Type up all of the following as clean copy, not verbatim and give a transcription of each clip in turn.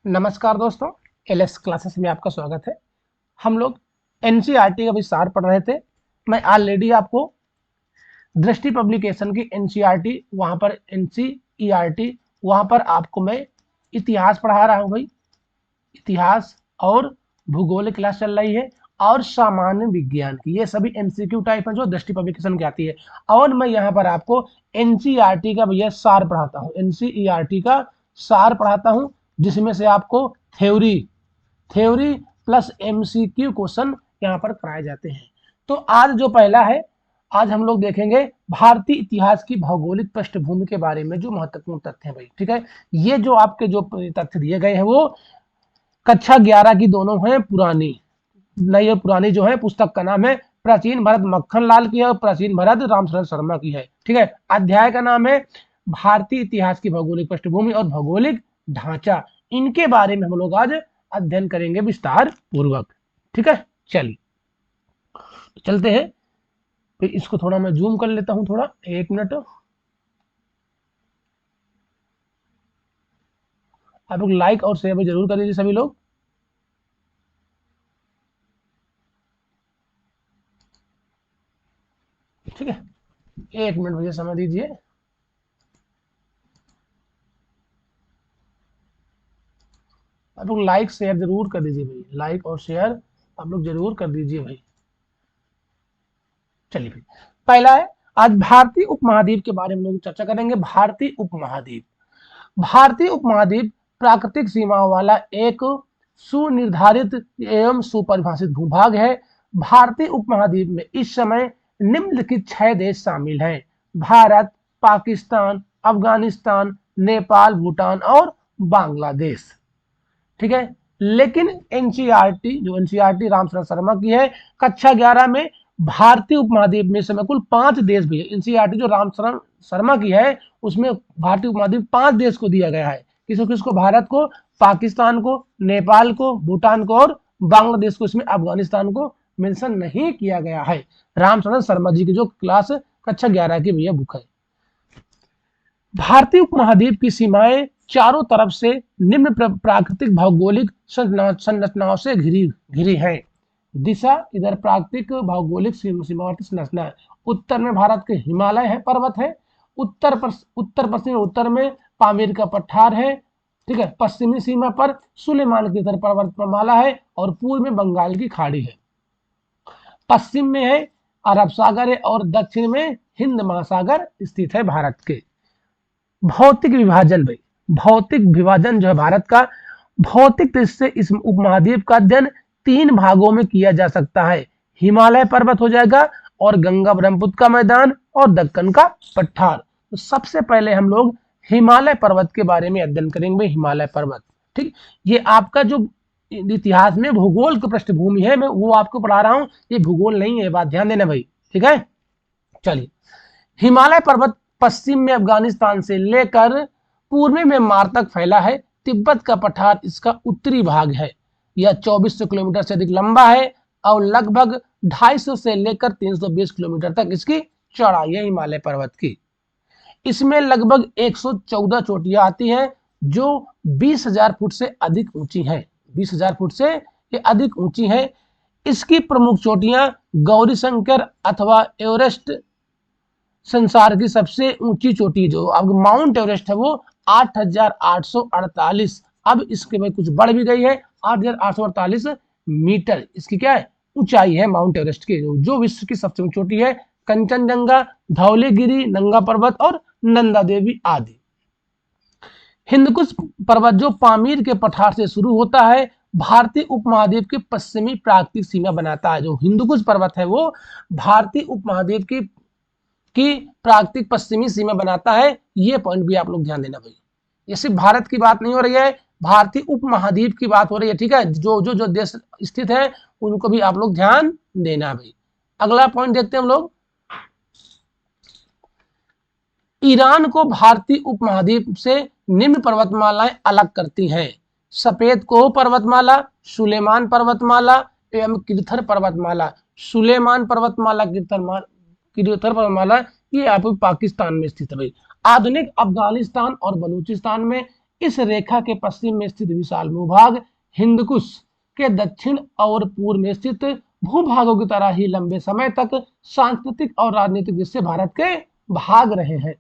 नमस्कार दोस्तों, LS classes में आपका स्वागत है। हम लोग एनसीईआरटी का विस्तार पढ़ रहे थे। मैं ऑलरेडी आपको दृष्टि पब्लिकेशन की एनसीईआरटी, वहाँ पर एनसीईआरटी, वहाँ पर आपको मैं इतिहास पढ़ा रहा हूँ भाई। इतिहास और भूगोल की क्लास चल रही है और सामान्य विज्ञान की, ये सभी एमसीक्यू टाइप है जो दृष्टि पब्लिकेशन की आती है। और मैं यहाँ पर आपको एनसीईआरटी का भैया सार पढ़ाता हूँ, एनसीईआरटी का सार पढ़ाता हूँ, जिसमें से आपको theory theory plus MCQ question यहाँ पर कराए जाते हैं। तो आज जो पहला है, आज हम लोग देखेंगे भारतीय इतिहास की भौगोलिक पृष्ठभूमि के बारे में जो महत्वपूर्ण तथ्य हैं भाई। ठीक है, ये जो आपके जो तथ्य दिए गए हैं वो कक्षा 11 की दोनों हैं पुरानी। नई और पुरानी जो है पुस्तक का नाम है प्राचीन भारत मक्खन लाल की है और प्राचीन भारत रामशरण शर्मा की है। ठीक है, अध्याय का नाम है भारतीय इतिहास की भौगोलिक पृष्ठभूमि और भौगोलिक ढांचा। इनके बारे में हम लोग आज अध्ययन करेंगे विस्तार पूर्वक। ठीक है, चलिए चलते हैं। फिर इसको थोड़ा मैं जूम कर लेता हूं, थोड़ा 1 मिनट। आप लोग लाइक और शेयर भी जरूर कर दीजिए सभी लोग। ठीक है, 1 मिनट भैया समय दीजिए। आप लोग लाइक शेयर जरूर कर दीजिए भाई, लाइक और शेयर आप लोग जरूर कर दीजिए भाई। चलिए भाई, पहला है आज भारतीय उपमहाद्वीप के बारे में लोग चर्चा करेंगे। भारतीय उपमहाद्वीप, भारतीय उपमहाद्वीप प्राकृतिक सीमाओं वाला एक सुनिर्धारित एवं सुपरिभाषित भूभाग है। भारतीय उपमहाद्वीप में इस समय निम्नलिखित 6 देश शामिल हैं: भारत, पाकिस्तान, अफगानिस्तान, नेपाल, भूटान और बांग्लादेश। ठीक है, लेकिन एनसीईआरटी, जो एनसीईआरटी रामशरण शर्मा की है, कक्षा 11 में भारतीय उपमहाद्वीप में समय कुल 5 देश भी है। एनसीईआरटी जो रामशरण शर्मा की है उसमें भारतीय उपमहाद्वीप 5 देश को दिया गया है। किसको किसको? भारत को, पाकिस्तान को, नेपाल को, भूटान को और बांग्लादेश को। इसमें अफगानिस्तान को मेंशन नहीं किया गया है। रामशरण शर्मा जी की जो क्लास कक्षा 11 की भैया बुक है। भारतीय उपमहाद्वीप की सीमाएं चारों तरफ से निम्न प्राकृतिक भौगोलिक संरचनाओं से घिरी घिरी है। दिशा इधर प्राकृतिक भौगोलिक सीमावर्ती संरचना है। उत्तर में भारत के हिमालय है, पर्वत है। उत्तर पश्चिम उत्तर में पामीर का पठार है। ठीक है, पश्चिमी सीमा पर सुलेमान की इधर पर्वतमाला है और पूर्व में बंगाल की खाड़ी है। पश्चिम में है अरब सागर है और दक्षिण में हिंद महासागर स्थित है भारत के। भौतिक विभाजन भाई, भौतिक विभाजन जो है भारत का, भौतिक दृष्टि से इस उपमहाद्वीप का अध्ययन 3 भागों में किया जा सकता है। हिमालय पर्वत हो जाएगा और गंगा ब्रह्मपुत्र का मैदान और दक्कन का पठार। तो सबसे पहले हम लोग हिमालय पर्वत के बारे में अध्ययन करेंगे। हिमालय पर्वत, ठीक, ये आपका जो इतिहास में भूगोल की पृष्ठभूमि है, मैं वो आपको पढ़ा रहा हूं, ये भूगोल नहीं है, बात ध्यान देना भाई। ठीक है, चलिए। हिमालय पर्वत पश्चिम में अफगानिस्तान से लेकर पूर्वी में म्यांमार तक फैला है। तिब्बत का पठार इसका उत्तरी भाग है। यह 2400 किलोमीटर से अधिक लंबा है और लगभग 250 से लेकर 320 किलोमीटर तक इसकी चौड़ाई है हिमालय पर्वत की। इसमें लगभग 114 चोटियां आती हैं जो 20,000 फुट से अधिक ऊंची हैं। 20,000 फुट से ये अधिक ऊंची हैं। इसकी प्रमुख चोटियां गौरी शंकर अथवा एवरेस्ट, संसार की सबसे ऊंची चोटी जो अब माउंट एवरेस्ट है वो 8,848, अब इसके में कुछ बढ़ भी गई है, 8,848 मीटर इसकी क्या है? ऊंचाई है माउंट एवरेस्ट की, जो विश्व की सबसे ऊंची चोटी है। कंचनजंगा, धौलीगिरी, नंगा पर्वत और नंदा देवी आदि। हिंदकुश पर्वत जो पामीर के पठार से शुरू होता है, भारतीय उपमहाद्वीप की पश्चिमी प्राकृतिक सीमा बनाता है। जो हिंदकुश पर्वत है वो भारतीय उपमहाद्वीप की प्राकृतिक पश्चिमी सीमा बनाता है। ये पॉइंट भी आप लोग ध्यान देना भाई। ये सिर्फ भारत की बात नहीं हो रही है, भारतीय उपमहाद्वीप की बात हो रही है। ठीक है, जो देश स्थित है उनको भी आप लोग ध्यान देना भाई। अगला पॉइंट देखते हैं हम लोग। ईरान को भारतीय उपमहाद्वीप से निम्न पर्वतमालाएं अलग करती हैं: सफेद कोह पर्वतमाला, सुलेमान पर्वतमाला एवं किरथर पर्वतमाला। सुलेमान पर्वतमाला, किरथर पर्वतमाला, ये आप पाकिस्तान में स्थित है। आधुनिक अफगानिस्तान और बलूचिस्तान में इस रेखा के पश्चिम में स्थित विशाल भूभाग हिंदकुश के दक्षिण और पूर्व में स्थित भूभागों की तरह ही लंबे समय तक सांस्कृतिक और राजनीतिक दृष्टि से भारत के भाग रहे हैं।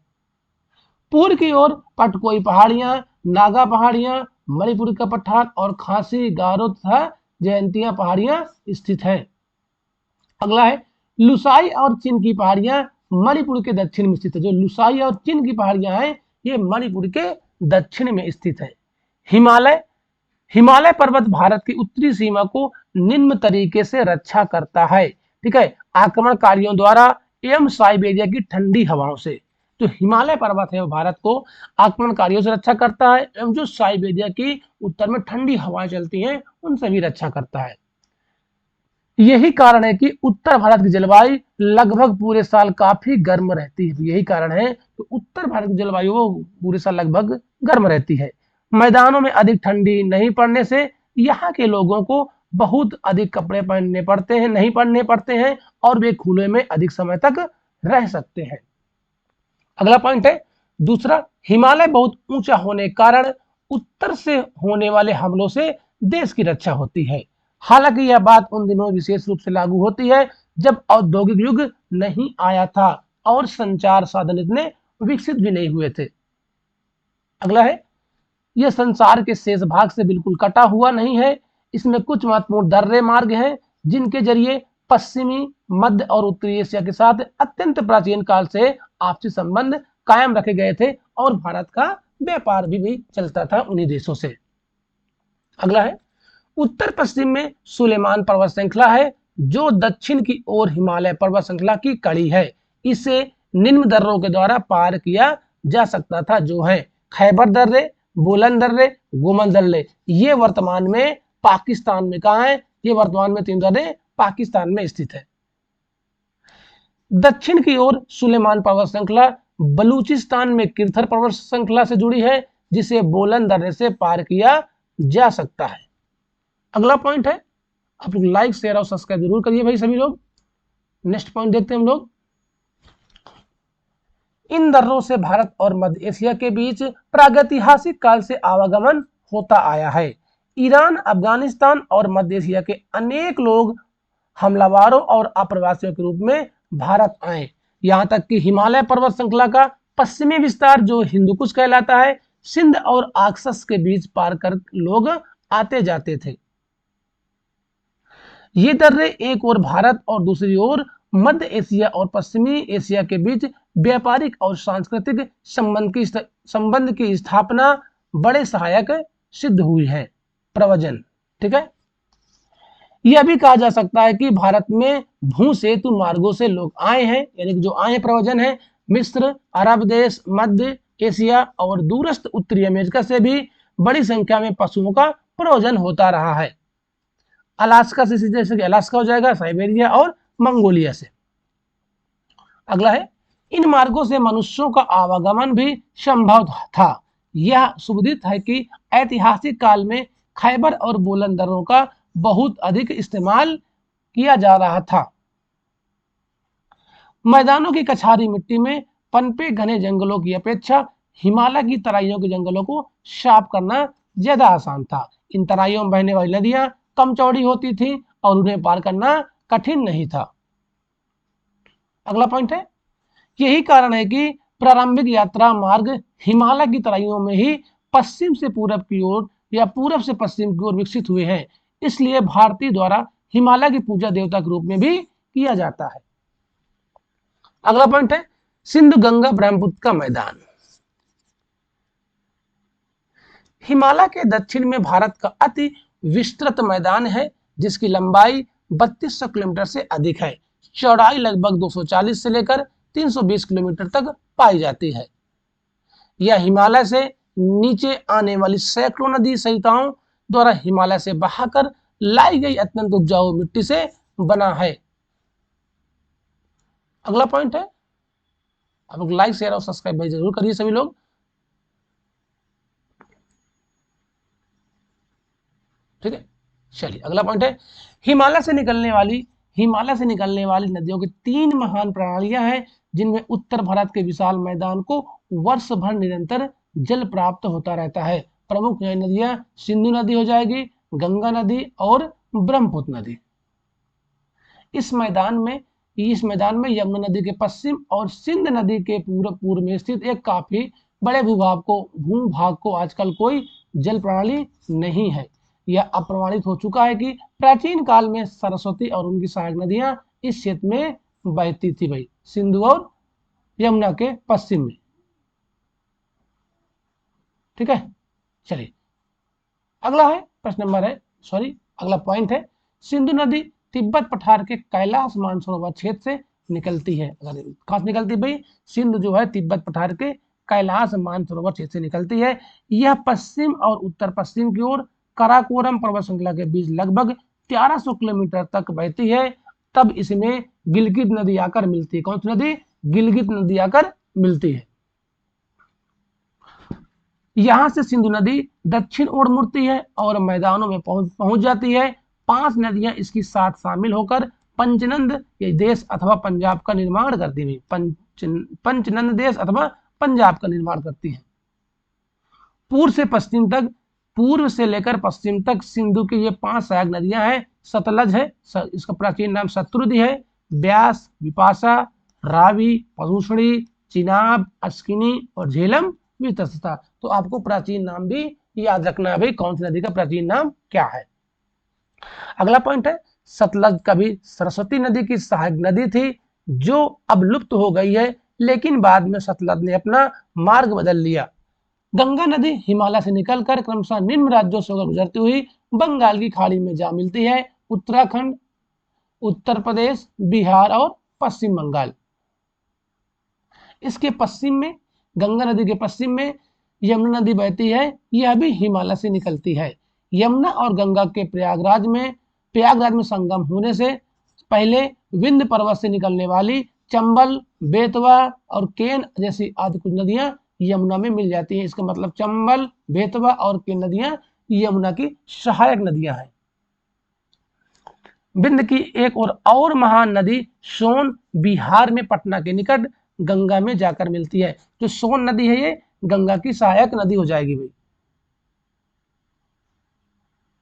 पूर्व की ओर पटकोई पहाड़ियां, नागा पहाड़ियां, मणिपुर का पठार और खासी, गारो तथा जयंतिया पहाड़ियां स्थित हैं। अगला है लुसाई और चिन की पहाड़ियां मणिपुर के दक्षिण में स्थित है। जो लुसाई और चिन की पहाड़ियां हैं ये मणिपुर के दक्षिण में स्थित है। हिमालय हिमालय पर्वत भारत की उत्तरी सीमा को निम्न तरीके से रक्षा करता है, ठीक है, आक्रमणकारियों द्वारा एवं साइबेरिया की ठंडी हवाओं से। जो हिमालय पर्वत है वो भारत को आक्रमणकारियों से रक्षा करता है एवं जो साइबेरिया की उत्तर में ठंडी हवाएं चलती हैं उनसे भी रक्षा करता है। यही कारण है कि उत्तर भारत की जलवायु लगभग पूरे साल काफी गर्म रहती है। यही कारण है कि उत्तर भारत की जलवायु वो पूरे साल लगभग गर्म रहती है। मैदानों में अधिक ठंडी नहीं पड़ने से यहाँ के लोगों को बहुत अधिक कपड़े पहनने पड़ते हैं नहीं पहनने पड़ते हैं और वे खुले में अधिक समय तक रह सकते हैं। अगला पॉइंट है दूसरा, हिमालय बहुत ऊंचा होने के कारण उत्तर से होने वाले हमलों से देश की रक्षा होती है। हालांकि यह बात उन दिनों विशेष रूप से लागू होती है जब औद्योगिक युग नहीं आया था और संचार साधन इतने विकसित भी नहीं हुए थे। अगला है यह संसार के शेष भाग से बिल्कुल कटा हुआ नहीं है। इसमें कुछ महत्वपूर्ण दर्रे मार्ग हैं जिनके जरिए पश्चिमी, मध्य और उत्तरी एशिया के साथ अत्यंत प्राचीन काल से आपसी संबंध कायम रखे गए थे और भारत का व्यापार भी चलता था उन्हीं देशों से। अगला है उत्तर पश्चिम में सुलेमान पर्वत श्रृंखला है जो दक्षिण की ओर हिमालय पर्वत श्रृंखला की कड़ी है। इसे निम्न दर्रों के द्वारा पार किया जा सकता था जो है खैबर दर्रे, बोलन दर्रे, गोमन दर्रे। ये वर्तमान में पाकिस्तान में कहा है? ये वर्तमान में 3 दर्रे पाकिस्तान में स्थित है। दक्षिण की ओर सुलेमान पर्वत श्रृंखला बलूचिस्तान में किरथर पर्वत श्रृंखला से जुड़ी है जिसे बोलन दर्रे से पार किया जा सकता है। अगला पॉइंट है, आप लोग लाइक शेयर और सब्सक्राइब जरूर करिए भाई सभी लोग। नेक्स्ट पॉइंट देखते हैं हम लोग। इन दर्रों से भारत और मध्य एशिया के बीच प्रागैतिहासिक काल से आवागमन होता आया है। ईरान, अफगानिस्तान और मध्य एशिया के अनेक लोग हमलावरों और अप्रवासियों के रूप में भारत आए। यहाँ तक कि हिमालय पर्वत श्रृंखला का पश्चिमी विस्तार जो हिंदुकुश कहलाता है, सिंध और आक्सस के बीच पार कर लोग आते जाते थे। ये दर्रे एक ओर भारत और दूसरी ओर मध्य एशिया और पश्चिमी एशिया के बीच व्यापारिक और सांस्कृतिक संबंध की स्थापना बड़े सहायक सिद्ध हुई है। प्रवचन, ठीक है। यह भी कहा जा सकता है कि भारत में भू सेतु मार्गों से लोग आए हैं, यानी कि जो आए प्रवचन है मिस्र, अरब देश, मध्य एशिया और दूरस्थ उत्तरी अमेरिका से भी बड़ी संख्या में पशुओं का प्रवचन होता रहा है। अलास्का से, जैसे कि अलास्का हो जाएगा, साइबेरिया और मंगोलिया से। अगला है इन मार्गों से मनुष्यों का आवागमन भी संभव था। यह सुविदित है कि ऐतिहासिक काल में खैबर और बोलन दर्रों का बहुत अधिक इस्तेमाल किया जा रहा था। मैदानों की कछारी मिट्टी में पनपे घने जंगलों की अपेक्षा हिमालय की तराइयों के जंगलों को साफ करना ज्यादा आसान था। इन तराइयों में बहने वाली नदियां कम चौड़ी होती थी और उन्हें पार करना कठिन नहीं था। अगला पॉइंट है, यही कारण है कि प्रारंभिक यात्रा मार्ग हिमालय की तराइयों में ही पश्चिम से पूरब की ओर या पूरब से पश्चिम की ओर विकसित हुए हैं। इसलिए भारतीय द्वारा हिमालय की पूजा देवता के रूप में भी किया जाता है। अगला पॉइंट है सिंधु गंगा ब्रह्मपुत्र का मैदान। हिमालय के दक्षिण में भारत का अति विस्तृत मैदान है जिसकी लंबाई 3200 किलोमीटर से अधिक है। चौड़ाई लगभग 240 से लेकर 320 किलोमीटर तक पाई जाती है। यह हिमालय से नीचे आने वाली सैकड़ों नदी सहिताओं द्वारा हिमालय से बहाकर लाई गई अत्यंत उपजाऊ मिट्टी से बना है। अगला पॉइंट है, आप लोग लाइक शेयर और सब्सक्राइब भाई जरूर करिए सभी लोग, ठीक है। चलिए अगला पॉइंट है हिमालय से निकलने वाली नदियों की 3 महान प्रणालियां हैं जिनमें उत्तर भारत के विशाल मैदान को वर्ष भर निरंतर जल प्राप्त होता रहता है। प्रमुख नदियां सिंधु नदी हो जाएगी, गंगा नदी और ब्रह्मपुत्र नदी। इस मैदान में यमुना नदी के पश्चिम और सिंध नदी के पूर्व में स्थित एक काफी बड़े भूभाग को आजकल कोई जल प्रणाली नहीं है। यह अप्रमाणित हो चुका है कि प्राचीन काल में सरस्वती और उनकी सहायक नदियां इस क्षेत्र में बहती थी भाई, सिंधु और यमुना के पश्चिम में। ठीक है, चलिए अगला पॉइंट है, सिंधु नदी तिब्बत पठार के कैलाश मानसरोवर क्षेत्र से निकलती है। कहां से निकलती है भाई? सिंधु जो है तिब्बत पठार के कैलाश मानसरोवर क्षेत्र से निकलती है। यह पश्चिम और उत्तर पश्चिम की ओर काराकोरम पर्वत श्रृंखला के बीच लगभग 1300 किलोमीटर तक बहती है। तब इसमें गिलगित नदी आकर मिलती है। कौन सी नदी? गिलगित नदी आकर मिलती है। यहां से सिंधु नदी दक्षिण ओर मुड़ती है और मैदानों में पहुंच जाती है। 5 नदियां इसकी साथ शामिल होकर पंचनंद देश अथवा पंजाब का निर्माण करती है। पंचनंद देश अथवा पंजाब का निर्माण करती है। पूर्व से लेकर पश्चिम तक सिंधु की ये 5 सहायक नदियां हैं। सतलज है, इसका प्राचीन नाम शत्रुधि है, ब्यास, विपाशा, रावी, पदूषणी, चिनाब, अस्किनी और झेलम वितस्ता। तो आपको प्राचीन नाम भी याद रखना है भाई, कौन सी नदी का प्राचीन नाम क्या है। अगला पॉइंट है, सतलज कभी सरस्वती नदी की सहायक नदी थी जो अब लुप्त हो गई है, लेकिन बाद में सतलज ने अपना मार्ग बदल लिया। गंगा नदी हिमालय से निकलकर क्रमशः निम्न राज्यों से होकर गुजरती हुई बंगाल की खाड़ी में जा मिलती है। उत्तराखंड, उत्तर प्रदेश, बिहार और पश्चिम बंगाल। इसके पश्चिम में, गंगा नदी के पश्चिम में यमुना नदी बहती है। यह भी हिमालय से निकलती है। यमुना और गंगा के प्रयागराज में संगम होने से पहले विंध्य पर्वत से निकलने वाली चंबल, बेतवा और केन जैसी आदि कुछ नदियां यमुना में मिल जाती हैं। इसका मतलब चंबल, बेतवा और केन नदियां यमुना की सहायक नदियां हैं। विंध्य की एक और महान नदी सोन बिहार में पटना के निकट गंगा में जाकर मिलती है। जो सोन नदी है ये गंगा की सहायक नदी हो जाएगी भाई।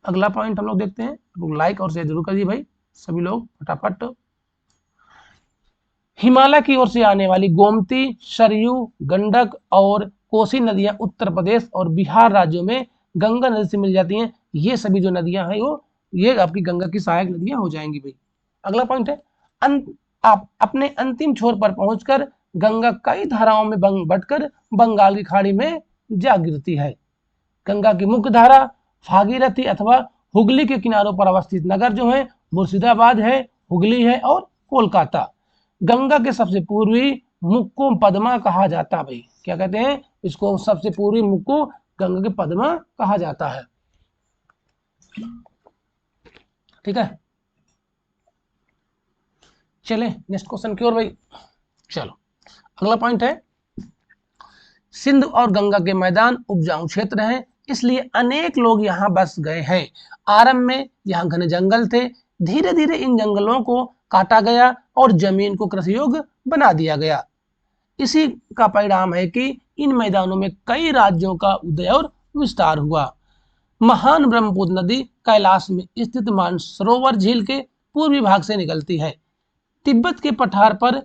अगला पॉइंट हम लोग देखते हैं, लाइक और शेयर जरूर करिए भाई सभी लोग फटाफट। हिमालय की ओर से आने वाली गोमती, सरयू, गंडक और कोसी नदियां उत्तर प्रदेश और बिहार राज्यों में गंगा नदी से मिल जाती हैं। ये सभी जो नदियां हैं वो ये आपकी गंगा की सहायक नदियां हो जाएंगी भाई। अगला पॉइंट है, आप अपने अंतिम छोर पर पहुंचकर गंगा कई धाराओं में बंटकर बंगाल की खाड़ी में जा गिरती है। गंगा की मुख्य धारा भागीरथी अथवा हुगली के किनारों पर अवस्थित नगर जो है मुर्शिदाबाद है, हुगली है और कोलकाता। गंगा के सबसे पूर्वी मुख को पद्मा कहा जाता भाई। क्या कहते हैं इसको? सबसे पूर्वी मुख को गंगा के पद्मा कहा जाता है। ठीक है, चले नेक्स्ट क्वेश्चन की ओर भाई। चलो अगला पॉइंट है, सिंध और गंगा के मैदान उपजाऊ क्षेत्र हैं, इसलिए अनेक लोग यहाँ बस गए हैं। आरंभ में यहाँ घने जंगल थे, धीरे धीरे इन जंगलों को काटा गया और जमीन को कृषि योग्य बना दिया गया। इसी का परिणाम है कि इन मैदानों में कई राज्यों का उदय और विस्तार हुआ। महान ब्रह्मपुत्र नदी कैलाश में स्थित मानसरोवर झील के पूर्वी भाग से निकलती है। तिब्बत के पठार पर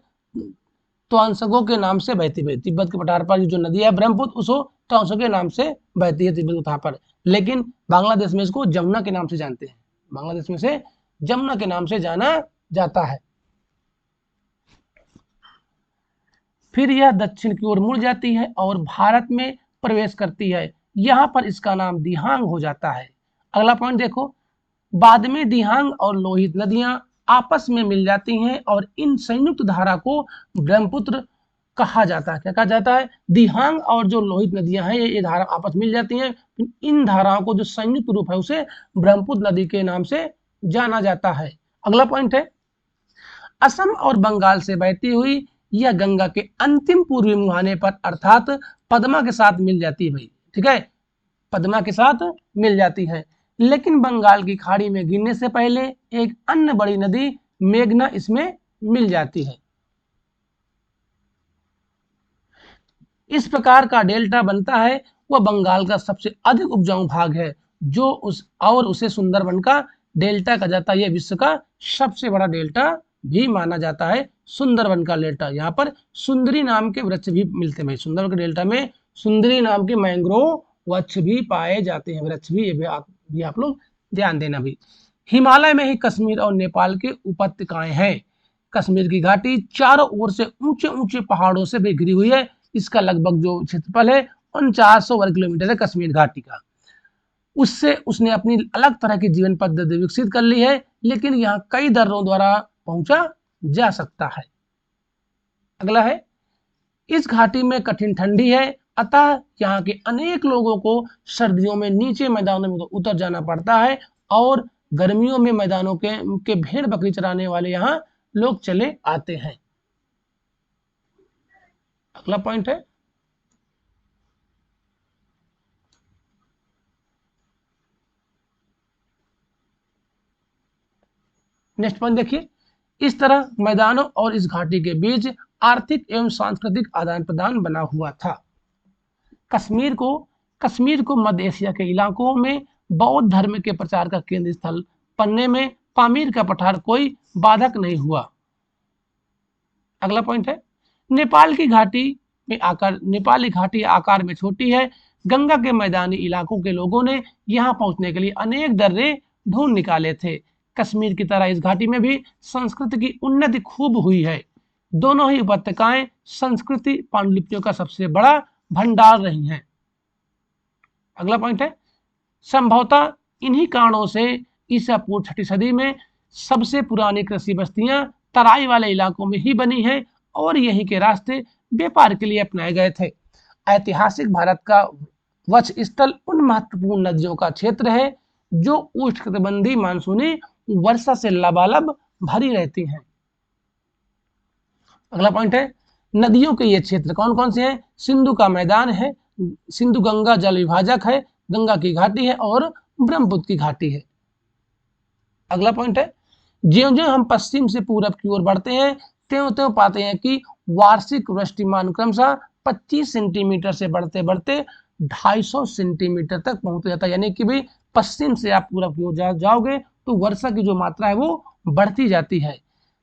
त्वांसकों के नाम से बहती है। तिब्बत के पठार पर जो नदी है ब्रह्मपुत्र, उसको त्वांसकों के नाम से बहती है तिब्बत के पठार पर, लेकिन बांग्लादेश में इसको जमुना के नाम से जानते हैं। बांग्लादेश में से जमुना के नाम से जाना जाता है। फिर यह दक्षिण की ओर मुड़ जाती है और भारत में प्रवेश करती है। यहाँ पर इसका नाम दिहांग हो जाता है। अगला पॉइंट देखो, बाद में दिहांग और लोहित नदियां आपस में मिल जाती हैं और इन संयुक्त धारा को ब्रह्मपुत्र कहा जाता है। क्या कहा जाता है? दिहांग और जो लोहित नदियां हैं ये धारा आपस मिल जाती हैं। इन धाराओं को जो संयुक्त रूप है उसे ब्रह्मपुत्र नदी के नाम से जाना जाता है। अगला पॉइंट है, असम और बंगाल से बहती हुई यह गंगा के अंतिम पूर्वी मुहाने पर अर्थात पद्मा के साथ मिल जाती है भाई। ठीक है, पद्मा के साथ मिल जाती है, लेकिन बंगाल की खाड़ी में गिरने से पहले एक अन्य बड़ी नदी मेघना इसमें मिल जाती है। इस प्रकार का डेल्टा बनता है वह बंगाल का सबसे अधिक उपजाऊ भाग है, जो उसे सुंदरबन का डेल्टा कहा जाता है। यह विश्व का सबसे बड़ा डेल्टा भी माना जाता है, सुंदरबन का डेल्टा। यहाँ पर सुंदरी नाम के वृक्ष भी मिलते हैं भाई, सुंदरबन के डेल्टा में सुंदरी नाम के मैंग्रोव वृक्ष भी पाए जाते हैं, वृक्ष भी, ये भी आप लोग ध्यान देना भी। हिमालय में ही कश्मीर और नेपाल के उपत्यकाएं हैं। कश्मीर की घाटी चारों ओर से ऊंचे ऊंचे पहाड़ों से भी घिरी हुई है। इसका लगभग जो क्षेत्रफल है 4900 वर्ग किलोमीटर है कश्मीर घाटी का। उससे उसने अपनी अलग तरह की जीवन पद्धति विकसित कर ली है, लेकिन यहाँ कई दर्रों द्वारा पहुंचा जा सकता है। अगला है, इस घाटी में कठिन ठंडी है, अतः यहाँ के अनेक लोगों को सर्दियों में नीचे मैदानों में उतर जाना पड़ता है और गर्मियों में मैदानों के भेड़ बकरी चराने वाले यहाँ लोग चले आते हैं। अगला पॉइंट है, नेक्स्ट पॉइंट देखिए, इस तरह मैदानों और इस घाटी के बीच आर्थिक एवं सांस्कृतिक आदान प्रदान बना हुआ था। कश्मीर को मध्य एशिया के इलाकों में बौद्ध धर्म के प्रचार का केंद्र स्थल बनने में पामीर का पठार कोई बाधक नहीं हुआ। अगला पॉइंट है, नेपाली घाटी आकार में छोटी है। गंगा के मैदानी इलाकों के लोगों ने यहाँ पहुंचने के लिए अनेक दर्रे ढूंढ निकाले थे। कश्मीर की तरह इस घाटी में भी संस्कृति की उन्नति खूब हुई है। दोनों ही उपत्यकाएं संस्कृति पांडुलिपियों का सबसे बड़ा भंडार रही हैं। अगला पॉइंट है, संभवतः इन्हीं कारणों से ईसा पूर्व 6वीं सदी में सबसे पुरानी कृषि बस्तियां तराई वाले इलाकों में ही बनी हैं और यहीं के रास्ते व्यापार के लिए अपनाए गए थे। ऐतिहासिक भारत का वक्ष स्थल उन महत्वपूर्ण नदियों का क्षेत्र है जो उष्णकटिबंधीय मानसूनी वर्षा से लबालब भरी रहती हैं। अगला पॉइंट है, नदियों के ये क्षेत्र कौन कौन से हैं? सिंधु का मैदान है, सिंधु गंगा जल विभाजक है, गंगा की घाटी है और ब्रह्मपुत्र की घाटी है। अगला पॉइंट है, ज्यों-ज्यों हम पश्चिम से पूरब की ओर बढ़ते हैं त्यों-त्यों पाते हैं कि वार्षिक वृष्टिमान क्रमशः 25 सेंटीमीटर से बढ़ते बढ़ते 250 सेंटीमीटर तक पहुंच जाता है। यानी कि भी पश्चिम से आप पूरब की ओर जाओगे तो वर्षा की जो मात्रा है वो बढ़ती जाती है।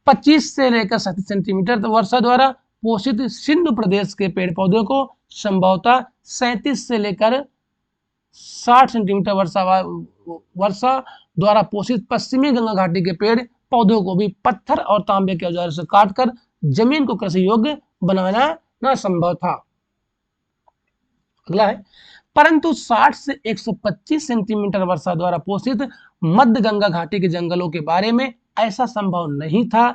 25 से लेकर 37 सेंटीमीटर वर्षा द्वारा पोषित सिंधु प्रदेश के पेड़ पौधों को संभवतः 37 से लेकर 60 सेंटीमीटर वर्षा द्वारा पोषित पश्चिमी गंगा घाटी के पेड़ पौधों को भी पत्थर और तांबे के औजारों से काटकर जमीन को कृषि योग्य बनाना न संभव था। अगला है, परंतु 60 से 125 सेंटीमीटर वर्षा द्वारा पोषित मध्य गंगा घाटी के जंगलों के बारे में ऐसा संभव नहीं था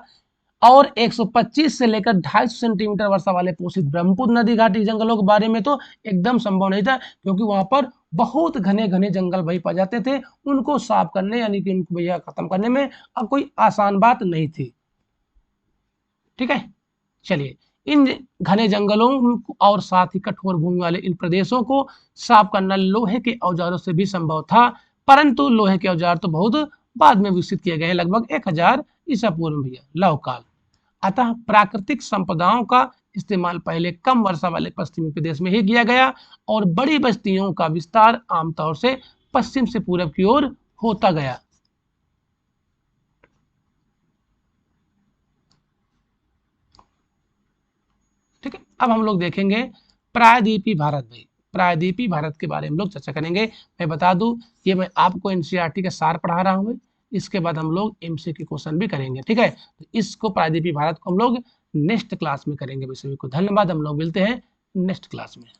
और 125 से लेकर 250 सेंटीमीटर वर्षा वाले पोषित ब्रह्मपुत्र नदी घाटी जंगलों के बारे में तो एकदम संभव नहीं था, क्योंकि वहां पर बहुत घने घने जंगल भाई पाए जाते थे। उनको साफ करने यानी कि उनको भैया खत्म करने में अब कोई आसान बात नहीं थी। ठीक है, चलिए, इन घने जंगलों और साथ ही कठोर भूमि वाले इन प्रदेशों को साफ करना लोहे के औजारों से भी संभव था, परंतु लोहे के औजार तो बहुत बाद में विकसित किए गए हैं, लगभग 1000 ईसा पूर्व भैया लौह काल। अतः प्राकृतिक संपदाओं का इस्तेमाल पहले कम वर्षा वाले पश्चिमी प्रदेश में ही किया गया और बड़ी बस्तियों का विस्तार आमतौर से पश्चिम से पूरब की ओर होता गया। ठीक है, अब हम लोग देखेंगे प्रायद्वीपीय भारत। भाई प्रायद्वीपीय भारत के बारे में लोग चर्चा करेंगे। मैं बता दूं, ये मैं आपको एनसीईआरटी का सार पढ़ा रहा हूँ। इसके बाद हम लोग एमसीक्यू क्वेश्चन भी करेंगे। ठीक है, तो इसको प्रायद्वीपीय भारत को हम लोग नेक्स्ट क्लास में करेंगे। सभी को धन्यवाद, हम लोग मिलते हैं नेक्स्ट क्लास में।